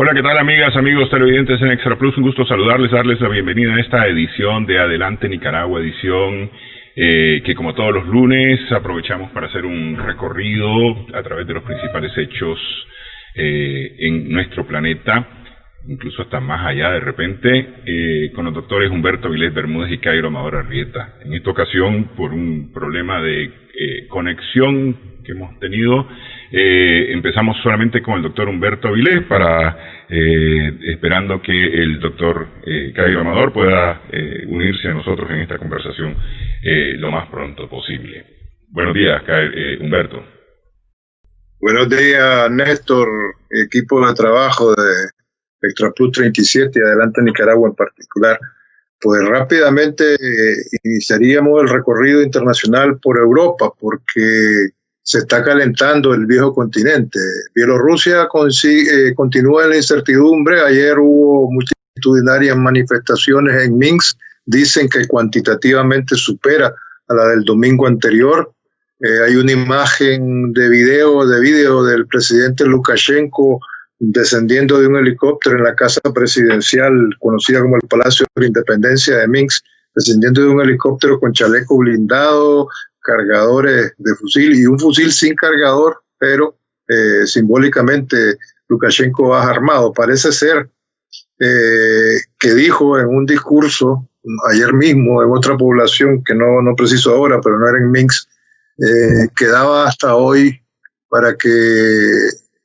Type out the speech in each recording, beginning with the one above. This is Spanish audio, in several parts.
Hola, ¿qué tal amigas, amigos televidentes en Extra Plus? Un gusto saludarles, darles la bienvenida a esta edición de Adelante Nicaragua, edición que como todos los lunes aprovechamos para hacer un recorrido a través de los principales hechos en nuestro planeta, incluso hasta más allá de repente, con los doctores Humberto Vilés Bermúdez y Cairo Amador Arrieta. En esta ocasión, por un problema de conexión que hemos tenido, empezamos solamente con el doctor Humberto Vilés esperando que el doctor Cairo Amador pueda unirse a nosotros en esta conversación lo más pronto posible. Buenos días, Humberto. Buenos días, Néstor, equipo de trabajo de Extra Plus 37 y Adelante Nicaragua en particular. Pues rápidamente iniciaríamos el recorrido internacional por Europa porque se está calentando el viejo continente. Bielorrusia continúa en la incertidumbre. Ayer hubo multitudinarias manifestaciones en Minsk. Dicen que cuantitativamente supera a la del domingo anterior. Hay una imagen de video del presidente Lukashenko descendiendo de un helicóptero en la casa presidencial conocida como el Palacio de la Independencia de Minsk, descendiendo de un helicóptero con chaleco blindado, cargadores de fusil y un fusil sin cargador, pero simbólicamente Lukashenko va armado. Parece ser que dijo en un discurso ayer mismo en otra población, que no preciso ahora, pero no era en Minsk, que daba hasta hoy para que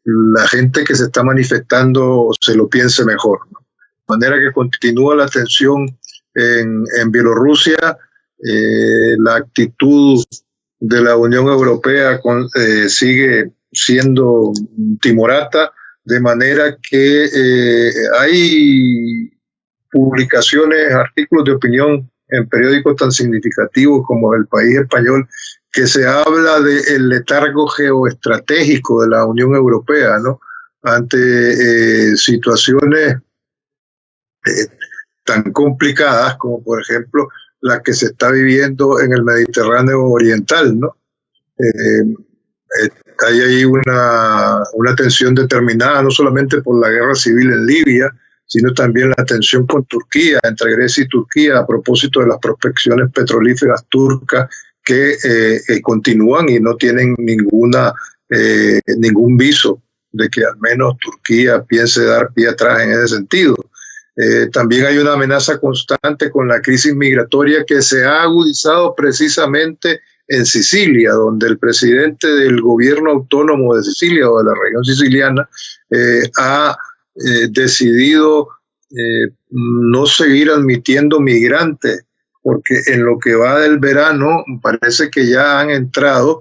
la gente que se está manifestando se lo piense mejor, ¿no? De manera que continúa la tensión en Bielorrusia. La actitud de la Unión Europea sigue siendo timorata, de manera que hay publicaciones, artículos de opinión en periódicos tan significativos como El País Español, que se habla del letargo geoestratégico de la Unión Europea, ¿no? Ante situaciones tan complicadas como, por ejemplo, la que se está viviendo en el Mediterráneo Oriental, ¿no? Hay ahí una tensión determinada, no solamente por la guerra civil en Libia, sino también la tensión con Turquía, entre Grecia y Turquía, a propósito de las prospecciones petrolíferas turcas que continúan y no tienen ningún viso de que al menos Turquía piense dar pie atrás en ese sentido. También hay una amenaza constante con la crisis migratoria que se ha agudizado precisamente en Sicilia, donde el presidente del gobierno autónomo de Sicilia o de la región siciliana ha decidido no seguir admitiendo migrantes, porque en lo que va del verano parece que ya han entrado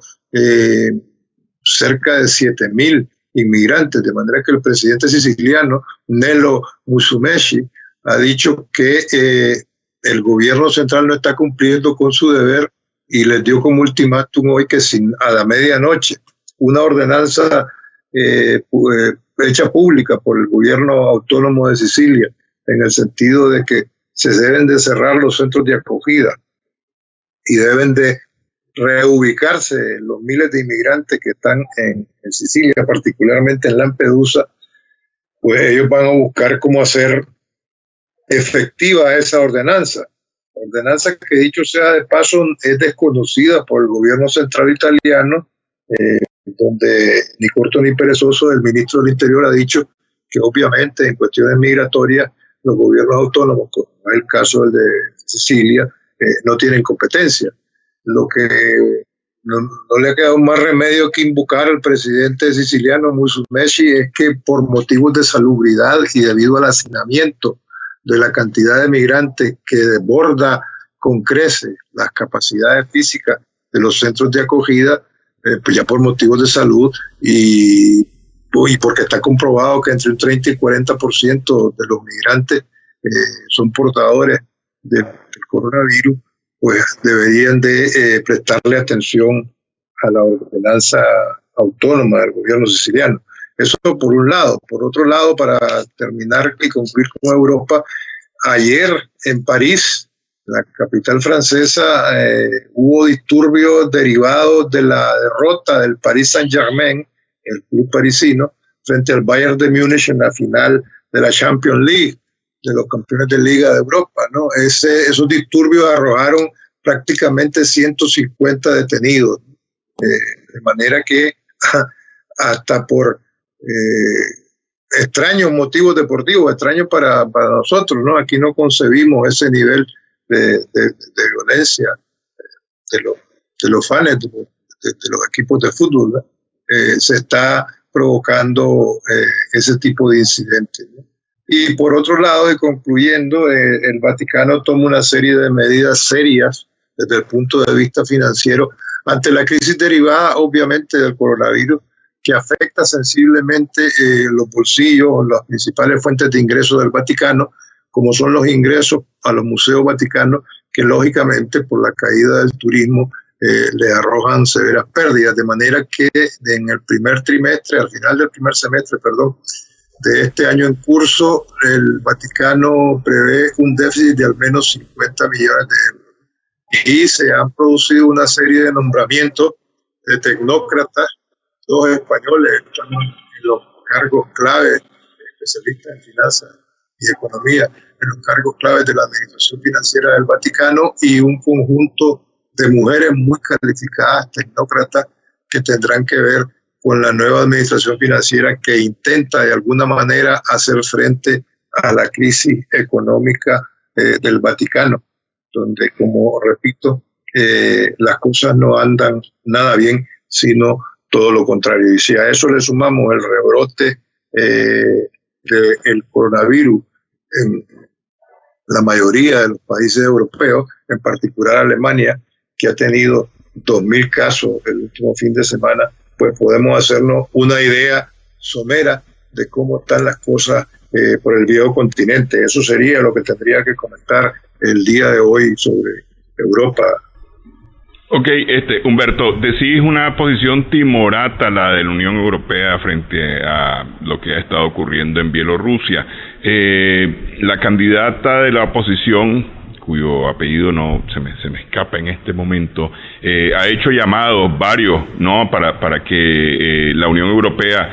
cerca de 7.000 inmigrantes, de manera que el presidente siciliano, Nello Musumeci, ha dicho que el gobierno central no está cumpliendo con su deber y les dio como ultimátum hoy que a la medianoche una ordenanza hecha pública por el gobierno autónomo de Sicilia, en el sentido de que se deben de cerrar los centros de acogida y deben de reubicarse los miles de inmigrantes que están en Sicilia, particularmente en Lampedusa. Pues ellos van a buscar cómo hacer efectiva esa ordenanza que, dicho sea de paso, es desconocida por el gobierno central italiano, donde ni corto ni perezoso el ministro del Interior ha dicho que obviamente en cuestiones migratorias los gobiernos autónomos, como es el caso del de Sicilia, no tienen competencia. Lo que no le ha quedado más remedio que invocar al presidente siciliano Musumeci es que por motivos de salubridad y debido al hacinamiento de la cantidad de migrantes que desborda con creces las capacidades físicas de los centros de acogida, pues ya por motivos de salud y porque está comprobado que entre un 30 y 40% de los migrantes son portadores del coronavirus, pues deberían de prestarle atención a la ordenanza autónoma del gobierno siciliano. Eso por un lado. Por otro lado, para terminar y concluir con Europa, ayer en París, la capital francesa, hubo disturbios derivados de la derrota del Paris Saint-Germain, el club parisino, frente al Bayern de Múnich en la final de la Champions League, de los campeones de Liga de Europa, ¿no? Esos disturbios arrojaron prácticamente 150 detenidos, de manera que hasta por extraños motivos deportivos, extraños para nosotros, ¿no? Aquí no concebimos ese nivel de violencia de los fans de los equipos de fútbol, ¿no? Se está provocando ese tipo de incidentes, ¿no? Y por otro lado, y concluyendo, el Vaticano toma una serie de medidas serias desde el punto de vista financiero ante la crisis derivada, obviamente, del coronavirus, que afecta sensiblemente los bolsillos, las principales fuentes de ingresos del Vaticano, como son los ingresos a los museos vaticanos, que lógicamente por la caída del turismo le arrojan severas pérdidas, de manera que en el primer trimestre, al final del primer semestre, de este año en curso, el Vaticano prevé un déficit de al menos 50 millones de euros. Y se han producido una serie de nombramientos de tecnócratas, todos españoles, están en los cargos clave, especialistas en finanzas y economía, en los cargos claves de la administración financiera del Vaticano, y un conjunto de mujeres muy calificadas, tecnócratas, que tendrán que ver con la nueva administración financiera que intenta de alguna manera hacer frente a la crisis económica del Vaticano, donde, como repito, las cosas no andan nada bien, sino todo lo contrario. Y si a eso le sumamos el rebrote del coronavirus en la mayoría de los países europeos, en particular Alemania, que ha tenido 2.000 casos el último fin de semana, pues podemos hacernos una idea somera de cómo están las cosas por el viejo continente. Eso sería lo que tendría que comentar el día de hoy sobre Europa. Ok, Humberto, decís una posición timorata la de la Unión Europea frente a lo que ha estado ocurriendo en Bielorrusia. La candidata de la oposición, cuyo apellido no se me escapa en este momento, ha hecho llamados varios, ¿no?, para que la Unión Europea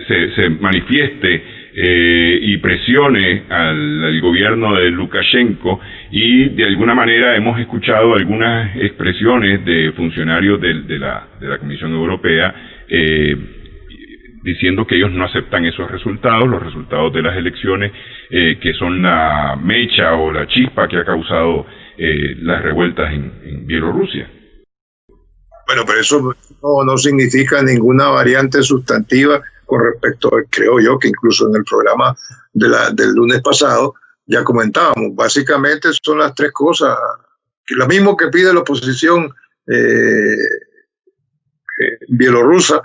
se manifieste y presione al gobierno de Lukashenko, y de alguna manera hemos escuchado algunas expresiones de funcionarios de la Comisión Europea diciendo que ellos no aceptan esos resultados, los resultados de las elecciones, que son la mecha o la chispa que ha causado las revueltas en Bielorrusia. Bueno, pero eso no significa ninguna variante sustantiva con respecto, creo yo, que incluso en el programa del lunes pasado ya comentábamos. Básicamente son las tres cosas, lo mismo que pide la oposición bielorrusa.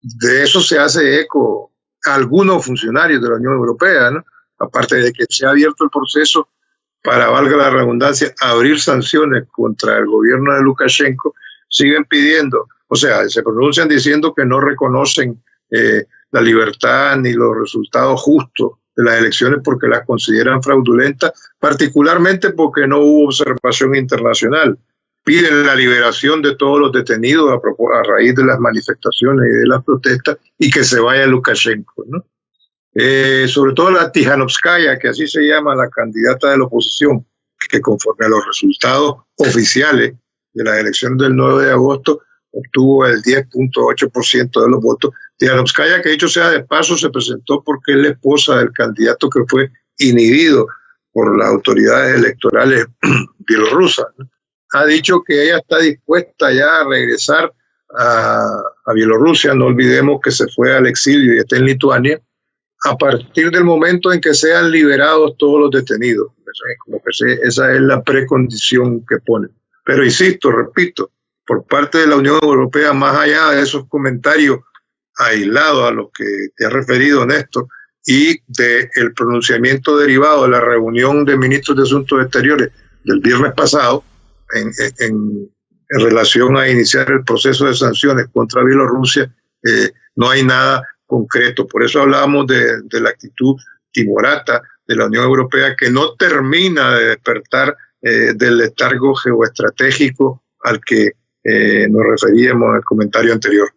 De eso se hace eco a algunos funcionarios de la Unión Europea, ¿no? Aparte de que se ha abierto el proceso para, valga la redundancia, abrir sanciones contra el gobierno de Lukashenko, siguen pidiendo, o sea, se pronuncian diciendo que no reconocen la libertad ni los resultados justos de las elecciones porque las consideran fraudulentas, particularmente porque no hubo observación internacional. Piden la liberación de todos los detenidos a raíz de las manifestaciones y de las protestas, y que se vaya Lukashenko, ¿no? Sobre todo la Tijanovskaya, que así se llama la candidata de la oposición, que conforme a los resultados oficiales de las elecciones del 9 de agosto obtuvo el 10.8% de los votos. Tijanovskaya, que dicho sea de paso, se presentó porque es la esposa del candidato que fue inhibido por las autoridades electorales bielorrusas, ¿no? Ha dicho que ella está dispuesta ya a regresar a Bielorrusia. No olvidemos que se fue al exilio y está en Lituania, a partir del momento en que sean liberados todos los detenidos. Como que esa es la precondición que ponen. Pero insisto, repito, por parte de la Unión Europea, más allá de esos comentarios aislados a los que te has referido, Néstor, y del pronunciamiento derivado de la reunión de ministros de Asuntos Exteriores del viernes pasado, en relación a iniciar el proceso de sanciones contra Bielorrusia, no hay nada concreto. Por eso hablábamos de la actitud timorata de la Unión Europea, que no termina de despertar del letargo geoestratégico al que nos referíamos en el comentario anterior.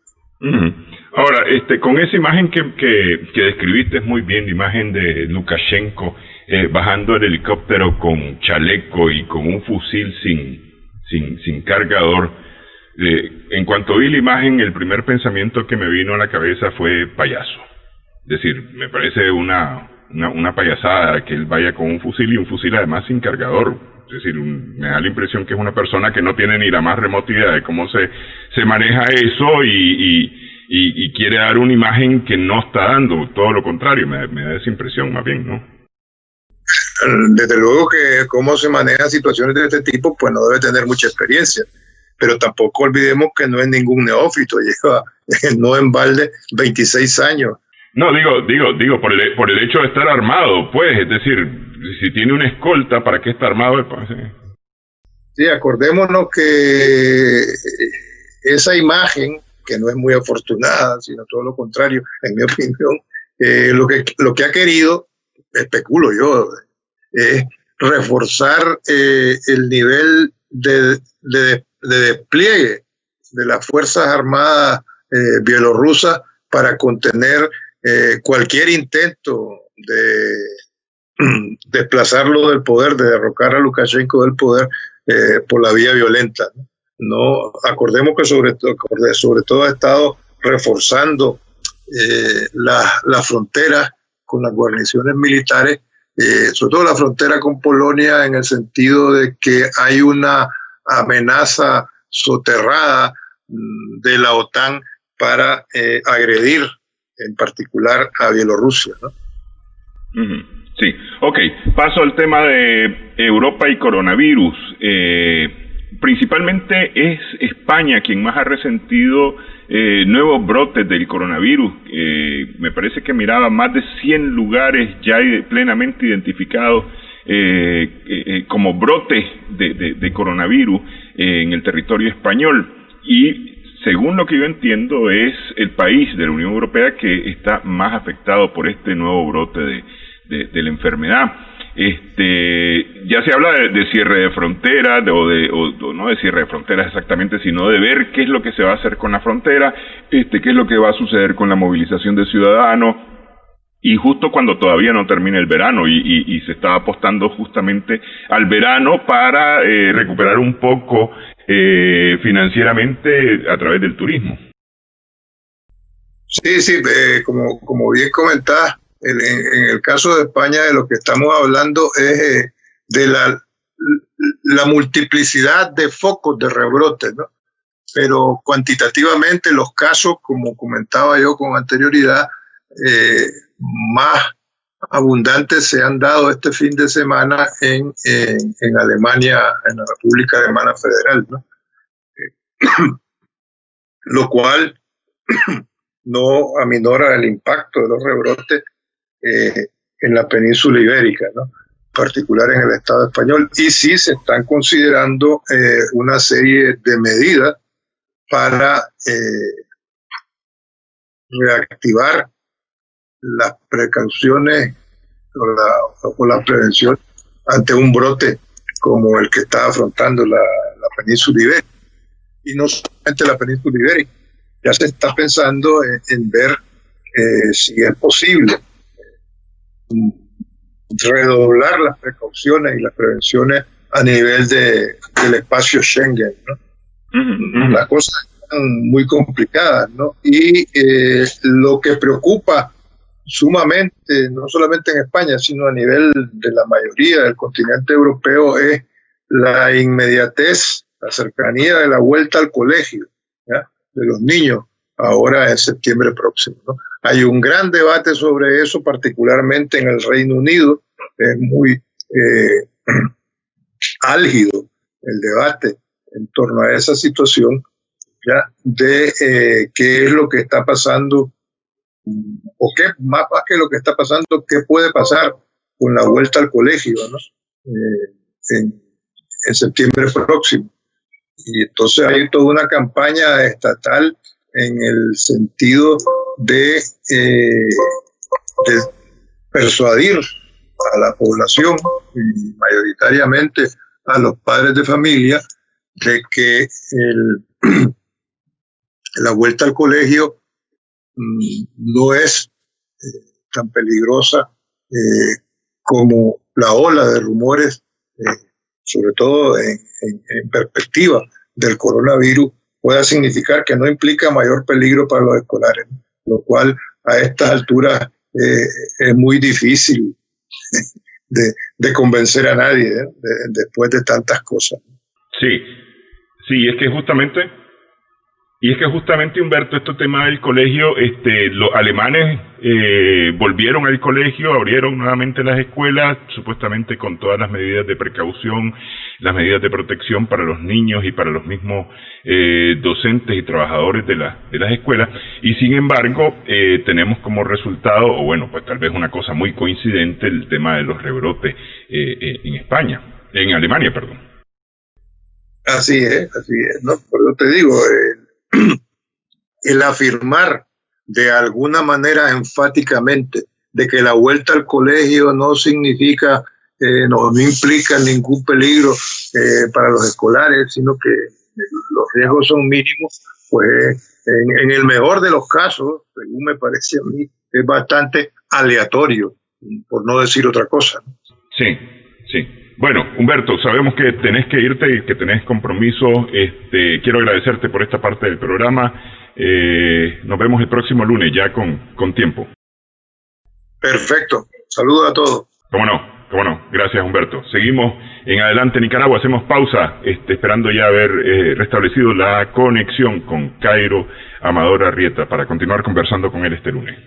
Ahora, con esa imagen que describiste muy bien, la imagen de Lukashenko bajando el helicóptero con chaleco y con un fusil sin cargador, en cuanto vi la imagen, el primer pensamiento que me vino a la cabeza fue payaso. Es decir, me parece una payasada que él vaya con un fusil y un fusil además sin cargador. Es decir, me da la impresión que es una persona que no tiene ni la más remota idea de cómo se maneja eso y quiere dar una imagen que no está dando, todo lo contrario, me da esa impresión más bien, ¿no? Desde luego que cómo se manejan situaciones de este tipo, pues no debe tener mucha experiencia, pero tampoco olvidemos que no es ningún neófito, lleva no en balde 26 años. No, digo, por el hecho de estar armado, pues, es decir, si tiene una escolta, ¿para qué está armado? Pues, sí, acordémonos que esa imagen, que no es muy afortunada, sino todo lo contrario, en mi opinión, lo que ha querido, especulo yo, es reforzar el nivel de despliegue de las Fuerzas Armadas bielorrusas para contener cualquier intento de desplazarlo del poder, de derrocar a Lukashenko del poder por la vía violenta, ¿no? No, acordemos que sobre todo ha estado reforzando las fronteras con las guarniciones militares, sobre todo la frontera con Polonia, en el sentido de que hay una amenaza soterrada de la OTAN para agredir en particular a Bielorrusia, ¿no? Sí, ok. Paso al tema de Europa y coronavirus. Principalmente es España quien más ha resentido nuevos brotes del coronavirus. Me parece que miraba más de 100 lugares ya plenamente identificados como brotes de coronavirus en el territorio español. Y según lo que yo entiendo, es el país de la Unión Europea que está más afectado por este nuevo brote de la enfermedad. Ya se habla de cierre de fronteras, o no de cierre de fronteras exactamente, sino de ver qué es lo que se va a hacer con la frontera, qué es lo que va a suceder con la movilización de ciudadanos, y justo cuando todavía no termina el verano, y se está apostando justamente al verano para recuperar un poco financieramente a través del turismo. Sí, como bien comentás, en el caso de España, de lo que estamos hablando es de la multiplicidad de focos de rebrotes, ¿no? Pero cuantitativamente los casos, como comentaba yo con anterioridad, más abundantes se han dado este fin de semana en Alemania, en la República Alemana Federal, ¿no? Lo cual no aminora el impacto de los rebrotes en la península ibérica, ¿no? En particular en el Estado español, y sí se están considerando una serie de medidas para reactivar las precauciones o la prevención ante un brote como el que está afrontando la península ibérica. Y no solamente la península ibérica, ya se está pensando en ver si es posible redoblar las precauciones y las prevenciones a nivel del espacio Schengen, ¿no? Las cosas están muy complicadas, ¿no? Y lo que preocupa sumamente, no solamente en España, sino a nivel de la mayoría del continente europeo, es la inmediatez, la cercanía de la vuelta al colegio, ¿ya?, de los niños ahora en septiembre próximo, ¿no? Hay un gran debate sobre eso, particularmente en el Reino Unido. Es muy álgido el debate en torno a esa situación, ¿ya?, de qué es lo que está pasando, o qué más que lo que está pasando, qué puede pasar con la vuelta al colegio, ¿no?, en septiembre próximo. Y entonces hay toda una campaña estatal en el sentido de persuadir a la población, y mayoritariamente a los padres de familia, de que la vuelta al colegio no es tan peligrosa como la ola de rumores, sobre todo en perspectiva del coronavirus, pueda significar, que no implica mayor peligro para los escolares, lo cual a estas alturas es muy difícil de convencer a nadie después de tantas cosas. Sí, es que justamente, Humberto, este tema del colegio, los alemanes volvieron al colegio, abrieron nuevamente las escuelas, supuestamente con todas las medidas de precaución, las medidas de protección para los niños y para los mismos docentes y trabajadores de las escuelas, y sin embargo tenemos como resultado, o bueno, pues tal vez una cosa muy coincidente, el tema de los rebrotes en Alemania, perdón. Así es, ¿no? Por eso te digo, el afirmar de alguna manera enfáticamente de que la vuelta al colegio no significa, no implica ningún peligro para los escolares, sino que los riesgos son mínimos, pues en el mejor de los casos, según me parece a mí, es bastante aleatorio, por no decir otra cosa. Sí. Bueno, Humberto, sabemos que tenés que irte y que tenés compromiso. Quiero agradecerte por esta parte del programa. Nos vemos el próximo lunes ya con tiempo. Perfecto. Saludos a todos. Cómo no. Gracias, Humberto. Seguimos en Adelante Nicaragua. Hacemos pausa, esperando ya haber restablecido la conexión con Cairo Amador Arrieta para continuar conversando con él este lunes.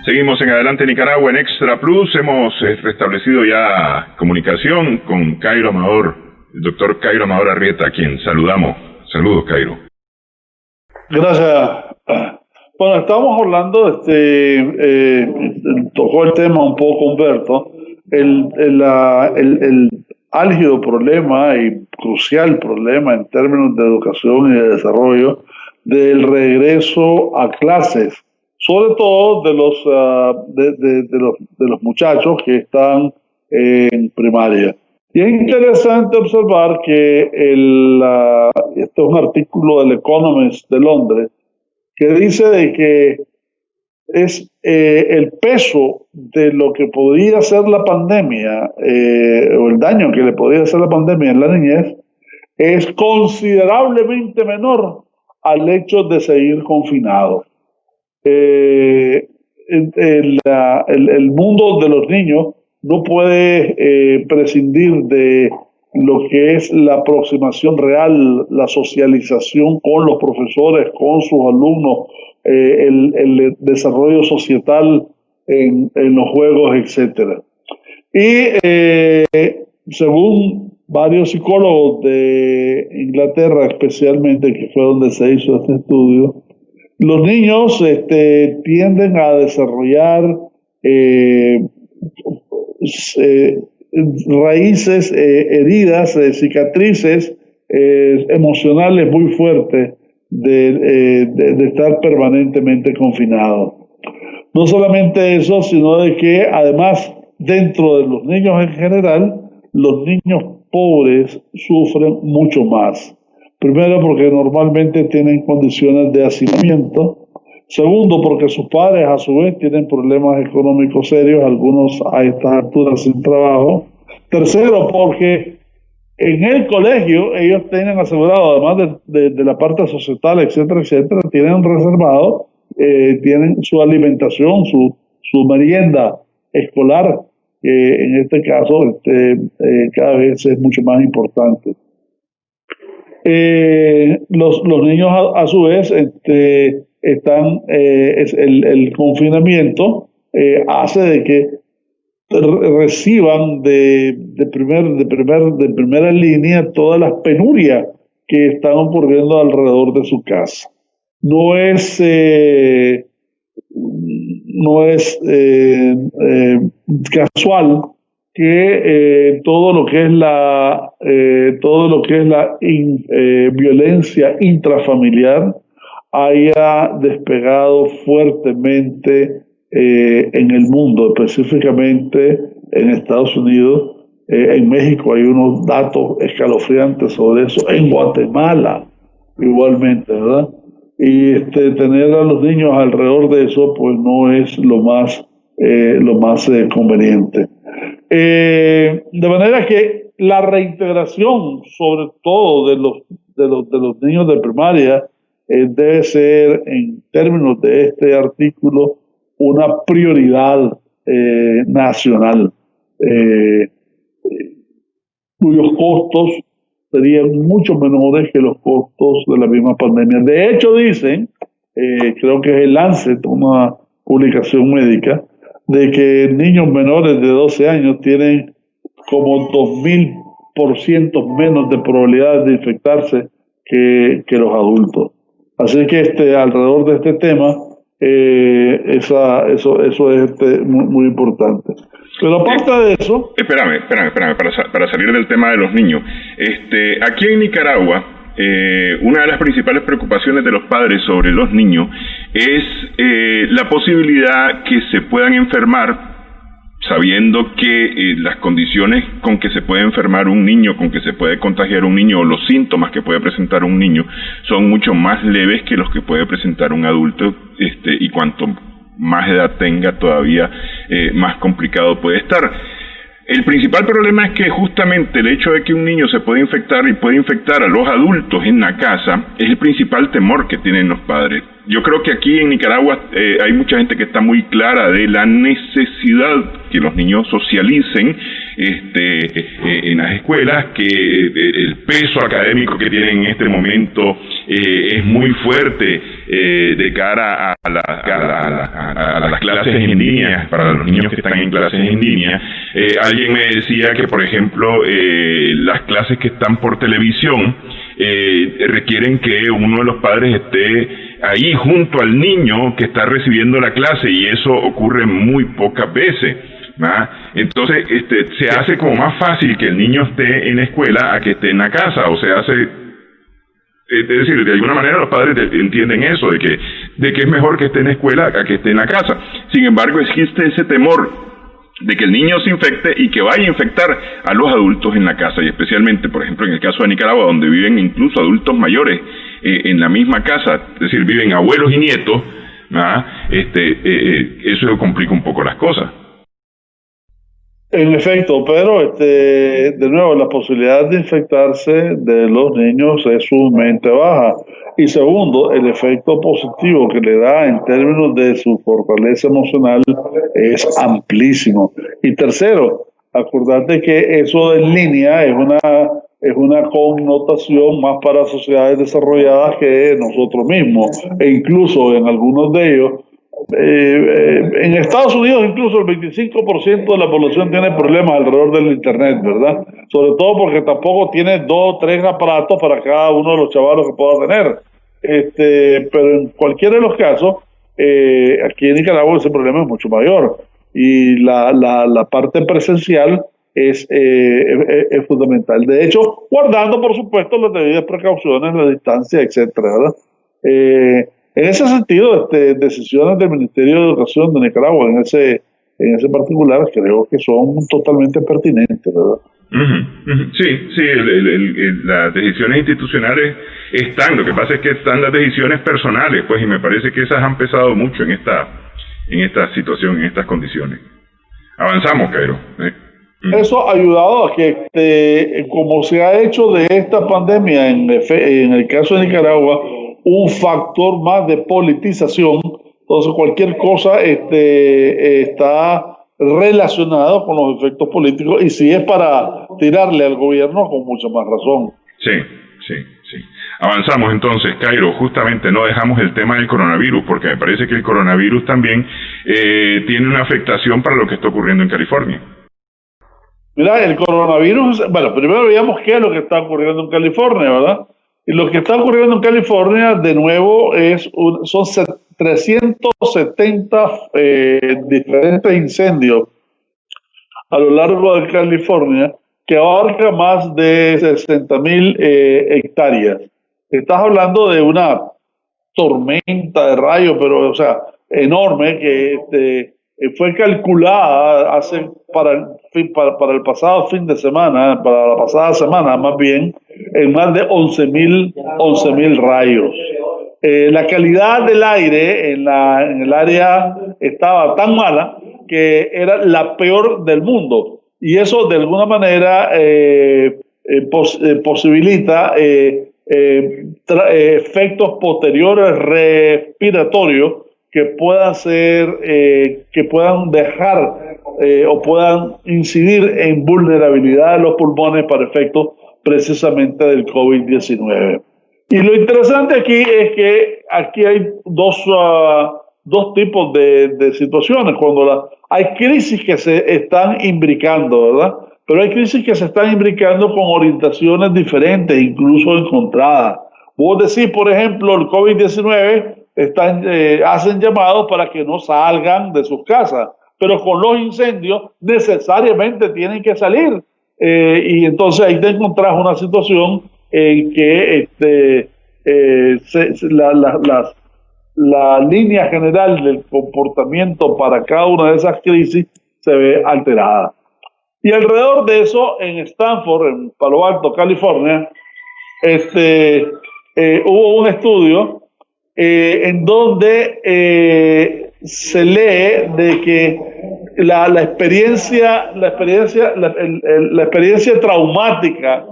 Seguimos en Adelante Nicaragua en Extra Plus. Hemos restablecido ya comunicación con Cairo Amador, el doctor Cairo Amador Arrieta, a quien saludamos. Saludos, Cairo. Gracias. Bueno, estamos hablando, tocó el tema un poco Humberto, el álgido problema y crucial problema en términos de educación y de desarrollo del regreso a clases, sobre todo de los muchachos que están en primaria. Y es interesante observar que este es un artículo del Economist de Londres que dice de que es el peso de lo que podía hacer la pandemia o el daño que le podía hacer la pandemia en la niñez es considerablemente menor al hecho de seguir confinados. El mundo de los niños no puede prescindir de lo que es la aproximación real, la socialización con los profesores, con sus alumnos, el desarrollo societal en los juegos, etc. Y según varios psicólogos de Inglaterra, especialmente, que fue donde se hizo este estudio, los niños tienden a desarrollar raíces, heridas, cicatrices emocionales muy fuertes de estar permanentemente confinados. No solamente eso, sino de que además dentro de los niños en general, los niños pobres sufren mucho más. Primero, porque normalmente tienen condiciones de hacinamiento. Segundo, porque sus padres a su vez tienen problemas económicos serios, algunos a estas alturas sin trabajo. Tercero, porque en el colegio ellos tienen asegurado, además de la parte societal, etcétera, tienen reservado, tienen su alimentación, su merienda escolar, que en este caso cada vez es mucho más importante. Los niños a su vez están el confinamiento hace de que reciban de primera línea todas las penurias que están ocurriendo alrededor de su casa. No es casual que todo lo que es la violencia intrafamiliar haya despegado fuertemente en el mundo, específicamente en Estados Unidos. En México hay unos datos escalofriantes sobre eso, en Guatemala igualmente, ¿verdad? Y tener a los niños alrededor de eso, pues no es lo más conveniente. De manera que la reintegración, sobre todo de los niños de primaria, debe ser, en términos de este artículo, una prioridad nacional, cuyos costos serían mucho menores que los costos de la misma pandemia. De hecho, dicen, creo que es el Lancet, una publicación médica, de que niños menores de 12 años tienen como 2000% menos de probabilidades de infectarse que los adultos. Así que alrededor de este tema, eso es muy, muy importante. Pero aparte de eso... Espérame, para salir del tema de los niños. Aquí en Nicaragua, una de las principales preocupaciones de los padres sobre los niños es la posibilidad que se puedan enfermar, sabiendo que las condiciones con que se puede enfermar un niño, con que se puede contagiar un niño, o los síntomas que puede presentar un niño, son mucho más leves que los que puede presentar un adulto, y cuanto más edad tenga, todavía más complicado puede estar. El principal problema es que justamente el hecho de que un niño se puede infectar y puede infectar a los adultos en la casa es el principal temor que tienen los padres. Yo creo que aquí en Nicaragua hay mucha gente que está muy clara de la necesidad que los niños socialicen en las escuelas, que el peso académico que tienen en este momento es muy fuerte de cara a las clases en línea, para los niños que están en clases en línea. Alguien me decía que, por ejemplo, las clases que están por televisión requieren que uno de los padres esté ahí junto al niño que está recibiendo la clase, y eso ocurre muy pocas veces, ¿verdad? Entonces se hace como más fácil que el niño esté en la escuela a que esté en la casa, o se hace, es decir, de alguna manera los padres entienden eso, de que es mejor que esté en la escuela a que esté en la casa. Sin embargo, existe ese temor de que el niño se infecte y que vaya a infectar a los adultos en la casa, y especialmente, por ejemplo, en el caso de Nicaragua, donde viven incluso adultos mayores en la misma casa, es decir, viven abuelos y nietos, eso complica un poco las cosas. En efecto, pero de nuevo, la posibilidad de infectarse de los niños es sumamente baja. Y segundo, el efecto positivo que le da en términos de su fortaleza emocional es amplísimo. Y tercero, acordate que eso de en línea es una connotación más para sociedades desarrolladas que nosotros mismos. E incluso en algunos de ellos, en Estados Unidos incluso el 25% de la población tiene problemas alrededor del internet, ¿verdad? Sobre todo porque tampoco tiene 2 o 3 aparatos para cada uno de los chavalos que pueda tener. Pero en cualquiera de los casos, aquí en Nicaragua ese problema es mucho mayor, y la parte presencial es fundamental. De hecho, guardando por supuesto las debidas precauciones, la distancia, etcétera, ¿verdad? En ese sentido, decisiones del Ministerio de Educación de Nicaragua en ese particular creo que son totalmente pertinentes, ¿verdad? Sí, las decisiones institucionales están, lo que pasa es que están las decisiones personales, pues, y me parece que esas han pesado mucho en esta situación, en estas condiciones. Avanzamos, Cairo. Eso ha ayudado a que, como se ha hecho de esta pandemia, en el caso de Nicaragua, un factor más de politización. Entonces cualquier cosa está relacionado con los efectos políticos, y si es para tirarle al gobierno, con mucha más razón. Sí. Avanzamos entonces, Cairo. Justamente no dejamos el tema del coronavirus, porque me parece que el coronavirus también tiene una afectación para lo que está ocurriendo en California. Mira, el coronavirus, bueno, primero veamos qué es lo que está ocurriendo en California, ¿verdad? Y lo que está ocurriendo en California, de nuevo, son 370 diferentes incendios a lo largo de California, que abarca más de 60,000 hectáreas. Estás hablando de una tormenta de rayos, pero, o sea, enorme que fue calculada para el pasado fin de semana, para la pasada semana más bien, en más de 11.000 rayos. La calidad del aire en el área estaba tan mala que era la peor del mundo, y eso de alguna manera posibilita efectos posteriores respiratorios que puedan dejar o puedan incidir en vulnerabilidad de los pulmones para efectos precisamente del COVID-19. Y lo interesante aquí es que aquí hay dos tipos de situaciones. Cuando hay crisis que se están imbricando, ¿verdad? Pero hay crisis que se están imbricando con orientaciones diferentes, incluso encontradas. Vos decís, por ejemplo, el COVID-19 hacen llamados para que no salgan de sus casas, pero con los incendios necesariamente tienen que salir. Y entonces ahí te encontrás una situación en que la línea general del comportamiento para cada una de esas crisis se ve alterada. Y alrededor de eso, en Stanford, en Palo Alto, California, hubo un estudio en donde se lee de que la experiencia traumática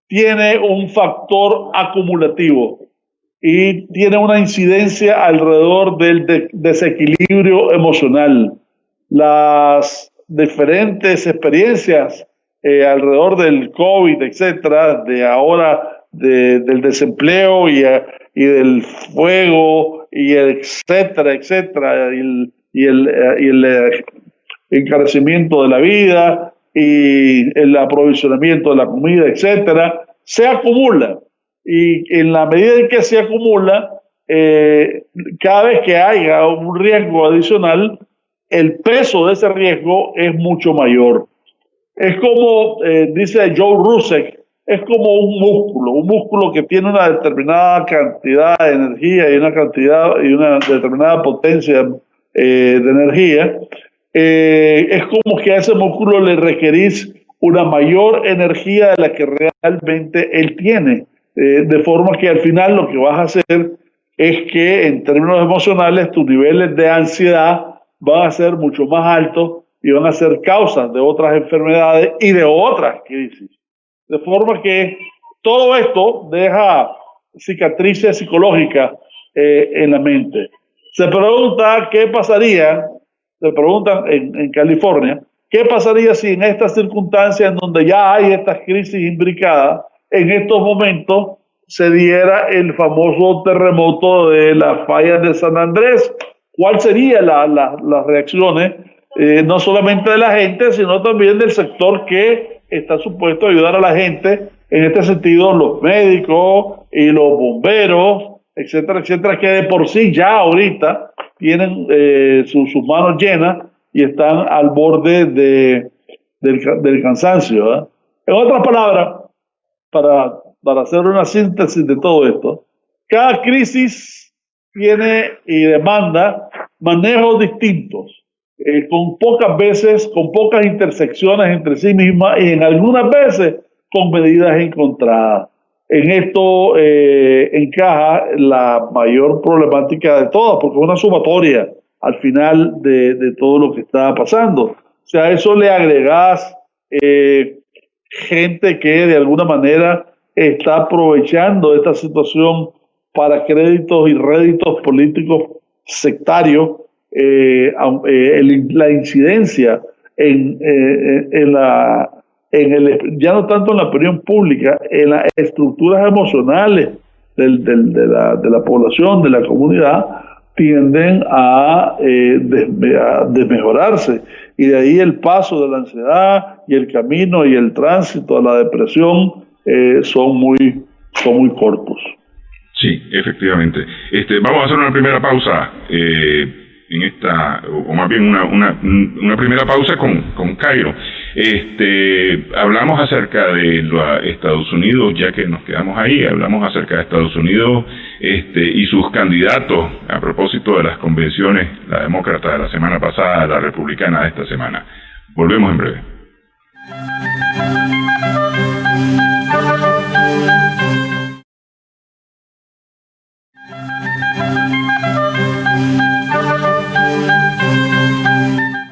tiene un factor acumulativo y tiene una incidencia alrededor del desequilibrio emocional. Las diferentes experiencias alrededor del COVID, etcétera, de ahora del desempleo y del fuego y etcétera, y el encarecimiento de la vida y el aprovisionamiento de la comida, etcétera, se acumula. Y en la medida en que se acumula, cada vez que haya un riesgo adicional, el peso de ese riesgo es mucho mayor. Es como, dice Joe Rusek, es como un músculo que tiene una determinada cantidad de energía y una determinada potencia de energía. Es como que a ese músculo le requerís una mayor energía de la que realmente él tiene, de forma que al final lo que vas a hacer es que en términos emocionales tus niveles de ansiedad van a ser mucho más altos y van a ser causas de otras enfermedades y de otras crisis. De forma que todo esto deja cicatrices psicológicas en la mente. Se pregunta qué pasaría, se preguntan en California, qué pasaría si en estas circunstancias en donde ya hay estas crisis imbricadas, en estos momentos se diera el famoso terremoto de las fallas de San Andrés. ¿Cuáles serían las reacciones, no solamente de la gente, sino también del sector que está supuesto a ayudar a la gente? En este sentido, los médicos y los bomberos, etcétera, etcétera, que de por sí ya ahorita tienen sus manos llenas y están al borde del cansancio, ¿verdad? En otras palabras, para hacer una síntesis de todo esto, cada crisis tiene y demanda manejos distintos, con pocas intersecciones entre sí mismas y en algunas veces con medidas encontradas. En esto encaja la mayor problemática de todas, porque es una sumatoria al final de todo lo que está pasando. O sea, a eso le agregás gente que de alguna manera está aprovechando esta situación para créditos y réditos políticos sectarios, la incidencia ya no tanto en la opinión pública, en las estructuras emocionales de la población, de la comunidad, tienden a desmejorarse, y de ahí el paso de la ansiedad y el camino y el tránsito a la depresión son muy cortos. Sí, efectivamente. Vamos a hacer una primera pausa en esta, o más bien una primera pausa con Cairo. Hablamos acerca de Estados Unidos, ya que nos quedamos ahí, hablamos acerca de Estados Unidos y sus candidatos a propósito de las convenciones, la demócrata de la semana pasada, la republicana de esta semana. Volvemos en breve.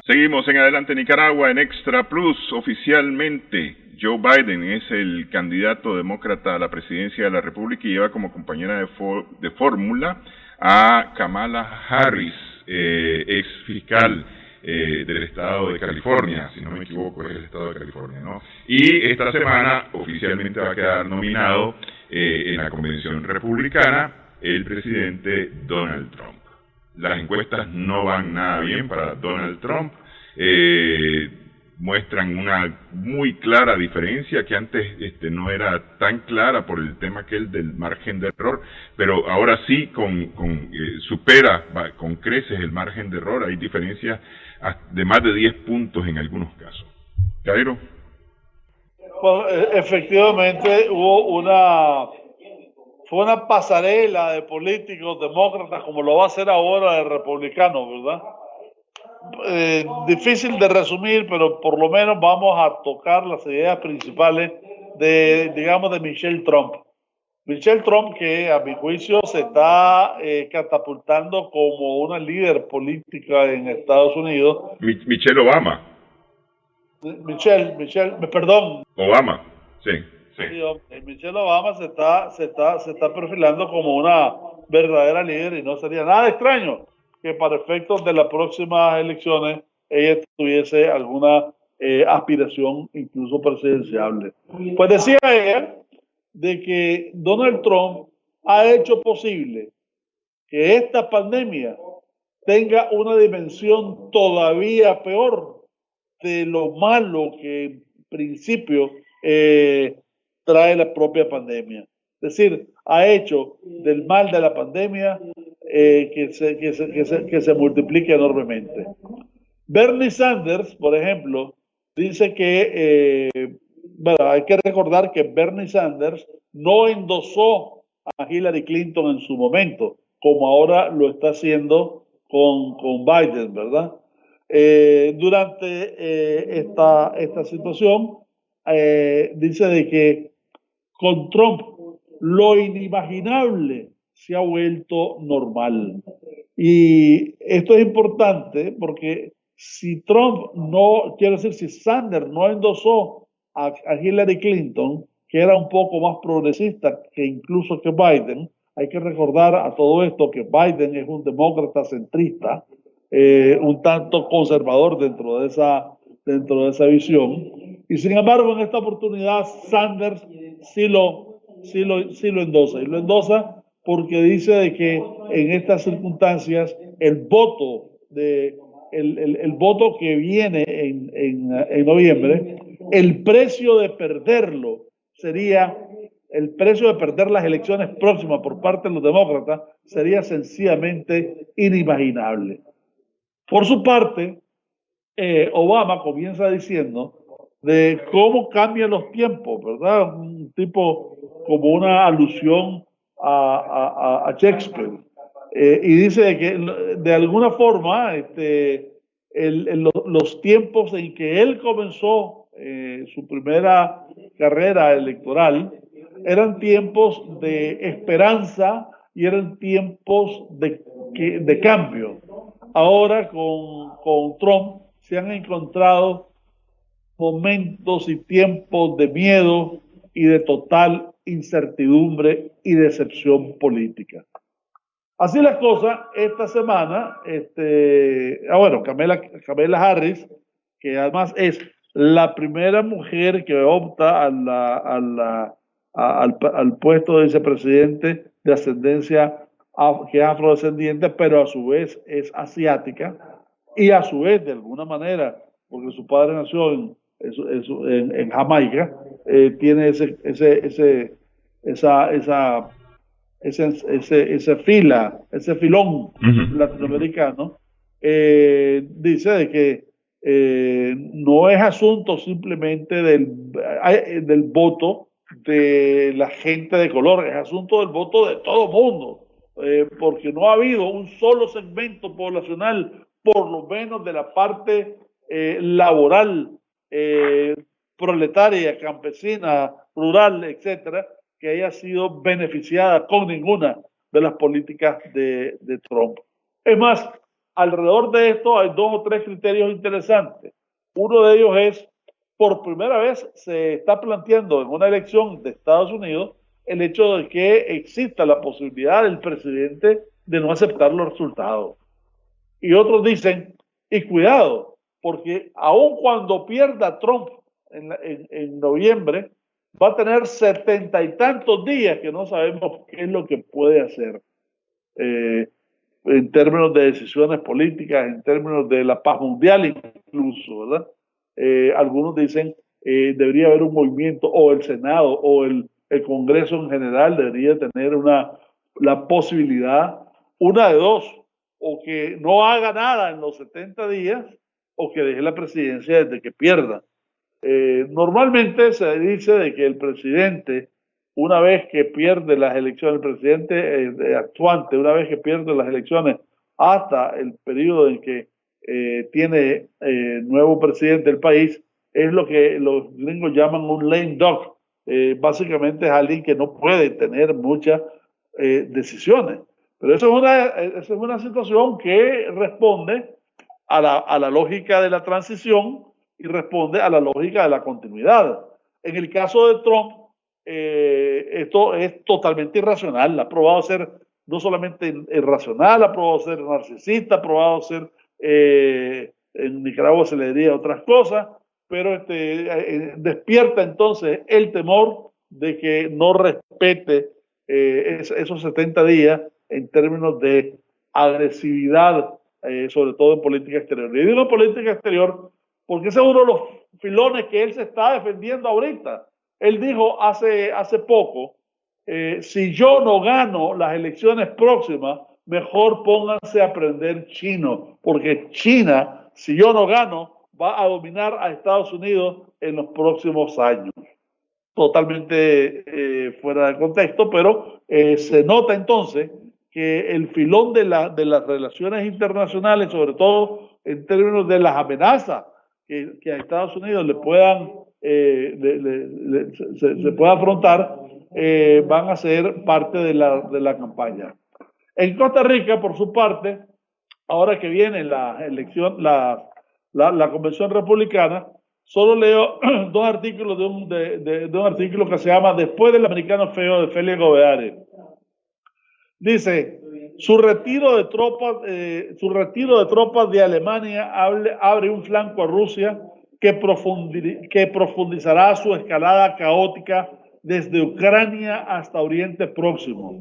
Seguimos en Adelante Nicaragua en Extra Plus. Oficialmente Joe Biden es el candidato demócrata a la presidencia de la República y lleva como compañera de fórmula a Kamala Harris, ex fiscal del estado de California, si no me equivoco es el estado de California, ¿no? Y esta semana oficialmente va a quedar nominado en la convención republicana el presidente Donald Trump. Las encuestas no van nada bien para Donald Trump, muestran una muy clara diferencia que antes no era tan clara por el tema del margen de error, pero ahora sí supera con creces el margen de error. Hay diferencias de más de 10 puntos en algunos casos. Cairo. Pues, efectivamente fue una pasarela de políticos demócratas, como lo va a hacer ahora de republicanos, ¿verdad? Difícil de resumir, pero por lo menos vamos a tocar las ideas principales de Michelle Trump. Michelle Trump, que a mi juicio se está catapultando como una líder política en Estados Unidos. Michelle Obama. Perdón. Obama, sí. Michelle Obama se está perfilando como una verdadera líder y no sería nada extraño que para efectos de las próximas elecciones ella tuviese alguna aspiración incluso presidenciable. Pues decía ella de que Donald Trump ha hecho posible que esta pandemia tenga una dimensión todavía peor de lo malo que en principio trae la propia pandemia. Es decir, ha hecho del mal de la pandemia que se multiplique enormemente. Bernie Sanders, por ejemplo, dice que hay que recordar que Bernie Sanders no endosó a Hillary Clinton en su momento, como ahora lo está haciendo con Biden, ¿verdad? Durante esta situación, dice de que con Trump lo inimaginable se ha vuelto normal. Y esto es importante porque si Sanders no endosó a Hillary Clinton, que era un poco más progresista que incluso que Biden, hay que recordar a todo esto que Biden es un demócrata centrista, un tanto conservador dentro de esa visión. Y sin embargo, en esta oportunidad, Sanders sí lo endosa. Y lo endosa porque dice de que en estas circunstancias el voto que viene en noviembre, el precio de perderlo sería, el precio de perder las elecciones próximas por parte de los demócratas sería sencillamente inimaginable. Por su parte, Obama comienza diciendo de cómo cambian los tiempos, ¿verdad? Un tipo como una alusión a Shakespeare. Y dice que de alguna forma los tiempos en que él comenzó su primera carrera electoral eran tiempos de esperanza y eran tiempos de cambio. Ahora con Trump se han encontrado momentos y tiempos de miedo y de total incertidumbre y decepción política. Así las cosas, esta semana, Kamala Harris, que además es la primera mujer que opta al puesto de vicepresidente de ascendencia que es afrodescendiente, pero a su vez es asiática, y a su vez, de alguna manera, porque su padre nació en Jamaica, tiene ese filón latinoamericano. Dice de que no es asunto simplemente del voto de la gente de color, es asunto del voto de todo mundo, porque no ha habido un solo segmento poblacional, por lo menos de la parte laboral, proletaria, campesina, rural, etcétera, que haya sido beneficiada con ninguna de las políticas de Trump. Es más, alrededor de esto hay 2 o 3 criterios interesantes. Uno de ellos es, por primera vez se está planteando en una elección de Estados Unidos el hecho de que exista la posibilidad del presidente de no aceptar los resultados. Y otros dicen, y cuidado, porque aun cuando pierda Trump en noviembre, va a tener 70 y tantos días que no sabemos qué es lo que puede hacer. En términos de decisiones políticas, en términos de la paz mundial incluso, ¿verdad? Algunos dicen debería haber un movimiento, o el Senado o el Congreso en general debería tener la posibilidad, una de dos, o que no haga nada en los 70 días o que deje la presidencia desde que pierda. Normalmente se dice de que el presidente, una vez que pierde las elecciones, el presidente actuante, una vez que pierde las elecciones hasta el periodo en que tiene nuevo presidente del país, es lo que los gringos llaman un lame duck. Básicamente es alguien que no puede tener muchas decisiones. Pero eso es una situación que responde a la lógica de la transición y responde a la lógica de la continuidad. En el caso de Trump, esto es totalmente irracional. Ha probado ser no solamente irracional, ha probado ser narcisista, ha probado ser, en Nicaragua se le diría otras cosas, pero despierta entonces el temor de que no respete esos 70 días en términos de agresividad, sobre todo en política exterior. Y digo política exterior porque ese es uno de los filones que él se está defendiendo ahorita. Él dijo hace poco, si yo no gano las elecciones próximas, mejor pónganse a aprender chino, porque China, si yo no gano, va a dominar a Estados Unidos en los próximos años. Totalmente fuera de contexto, pero se nota entonces que el filón de las relaciones internacionales, sobre todo en términos de las amenazas que a Estados Unidos le puedan se pueda afrontar, van a ser parte de la campaña. En Costa Rica, por su parte, ahora que viene la elección, la convención republicana, solo leo 2 artículos de un artículo que se llama Después del americano feo, de Félix Gobeare. Dice, su retiro de tropas de Alemania abre un flanco a Rusia que profundizará su escalada caótica desde Ucrania hasta Oriente Próximo.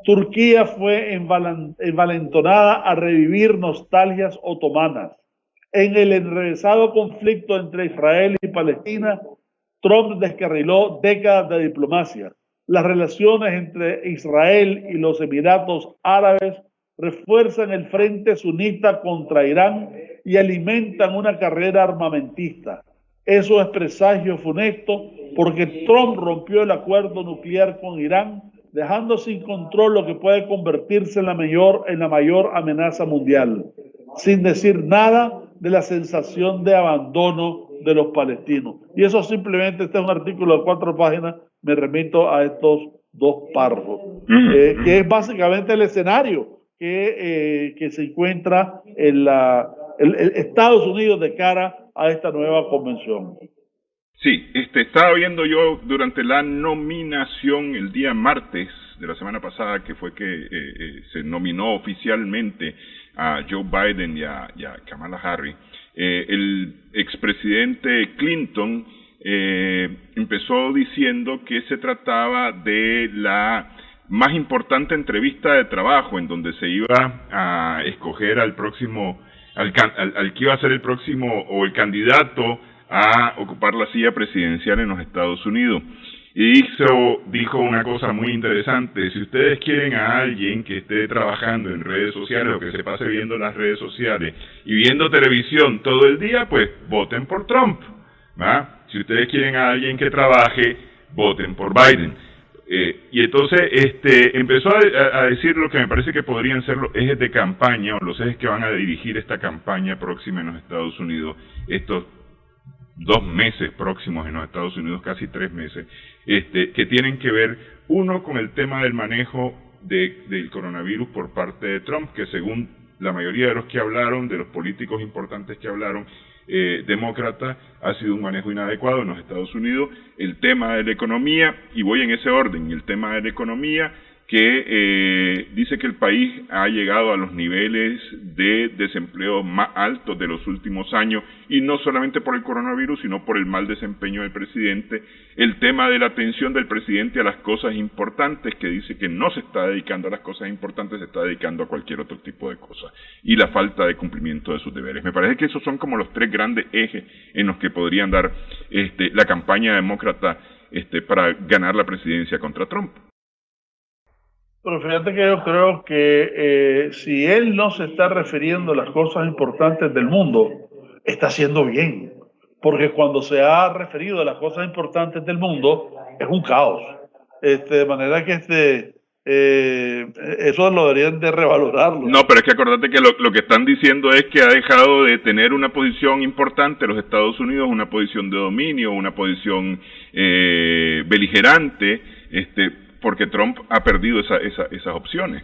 Turquía fue envalentonada a revivir nostalgias otomanas. En el enrevesado conflicto entre Israel y Palestina, Trump descarriló décadas de diplomacia. Las relaciones entre Israel y los Emiratos Árabes refuerzan el frente sunita contra Irán y alimentan una carrera armamentista. Eso es presagio funesto porque Trump rompió el acuerdo nuclear con Irán, dejando sin control lo que puede convertirse en la mayor amenaza mundial, sin decir nada de la sensación de abandono de los palestinos. Y eso simplemente, este es un artículo de 4 páginas, me remito a estos 2 párrafos, que es básicamente el escenario que se encuentra en Estados Unidos de cara a esta nueva convención. Sí, estaba viendo yo durante la nominación el día martes de la semana pasada, que fue que se nominó oficialmente a Joe Biden y a Kamala Harris. El expresidente Clinton empezó diciendo que se trataba de la más importante entrevista de trabajo en donde se iba a escoger al próximo, al que iba a ser el próximo o el candidato a ocupar la silla presidencial en los Estados Unidos. Y dijo una cosa muy interesante: si ustedes quieren a alguien que esté trabajando en redes sociales o que se pase viendo las redes sociales y viendo televisión todo el día, pues voten por Trump, ¿va? Si ustedes quieren a alguien que trabaje, voten por Biden. Y entonces empezó a decir lo que me parece que podrían ser los ejes de campaña, o los ejes que van a dirigir esta campaña próxima en los Estados Unidos, estos 2 meses próximos en los Estados Unidos, casi 3 meses, que tienen que ver, uno, con el tema del manejo del coronavirus por parte de Trump, que según la mayoría de los que hablaron, de los políticos importantes que hablaron, demócrata, ha sido un manejo inadecuado en los Estados Unidos. El tema de la economía, y voy en ese orden, el tema de la economía, que dice que el país ha llegado a los niveles de desempleo más altos de los últimos años, y no solamente por el coronavirus, sino por el mal desempeño del presidente. El tema de la atención del presidente a las cosas importantes, que dice que no se está dedicando a las cosas importantes, se está dedicando a cualquier otro tipo de cosas, y la falta de cumplimiento de sus deberes. Me parece que esos son como los 3 grandes ejes en los que podrían dar la campaña demócrata para ganar la presidencia contra Trump. Pero fíjate que yo creo que si él no se está refiriendo a las cosas importantes del mundo, está haciendo bien. Porque cuando se ha referido a las cosas importantes del mundo, es un caos. De manera que eso lo deberían de revalorarlo. No, pero es que acordate que lo que están diciendo es que ha dejado de tener una posición importante los Estados Unidos, una posición de dominio, una posición beligerante, porque Trump ha perdido esas opciones.